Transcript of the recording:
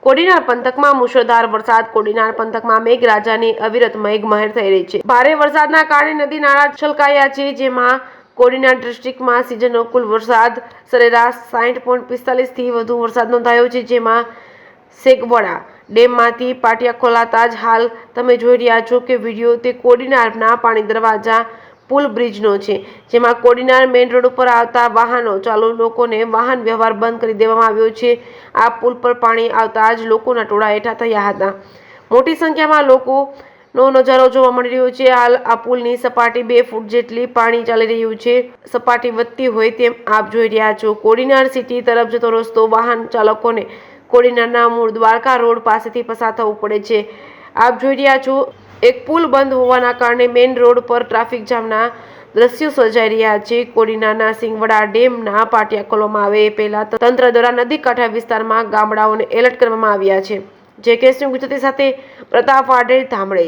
કોડીનાર પંથકમાં મુશળધાર વરસાદ. કોડીનાર પંથકમાં મેઘરાજાની અવિરત મેઘમહેર થઈ રહી છે. ભારે વરસાદના કારણે નદી નાળા છલકાયા છે, જેમાં કોડીનાર ડિસ્ટ્રિક્ટમાં સિઝનનો કુલ વરસાદ સરેરાશ 60.45 થી વધુ વરસાદ નોંધાયો છે, જેમાં સેગવડા ડેમમાંથી પાટિયા ખોલાતા જ હાલ તમે જોઈ રહ્યા છો કે વિડીયો તે કોડીનારના પાણી દરવાજા પુલ બ્રિજનો છે, જેમાં કોડીનાર મેઇન રોડ ઉપર આવતા વાહનો ચાલુ લોકોને વાહન વ્યવહાર બંધ કરી દેવામાં આવ્યો છે. આ પુલ પર પાણી આવતા જ લોકોના ટોળા એકઠા થયા હતા. મોટી સંખ્યામાં લોકોનો નજારો જોવા મળી રહ્યો છે. હાલ આ પુલની સપાટી 2 ફૂટ જેટલી પાણી ચાલી રહ્યું છે. સપાટી વધતી હોય તેમ આપ જોઈ રહ્યા છો. કોડીનાર સિટી તરફ જતો રસ્તો વાહન ચાલકોને કોડીનારના મૂળ દ્વારકા રોડ પાસેથી પસાર થવું પડે છે. આપ જોઈ રહ્યા છો એક પુલ બંધ હોવાના કારણે મેઇન રોડ પર ટ્રાફિક જામના દ્રશ્યો સર્જાઈ રહ્યા છે. કોડીનારના સિંગવડા ડેમના પાટિયા ખોલવામાં આવે એ પહેલા તંત્ર દ્વારા નદી કાંઠા વિસ્તારમાં ગામડાઓને એલર્ટ કરવામાં આવ્યા છે. જે કેસની ગુજરાતી સાથે પ્રતાપ વાઢેર ધામડે.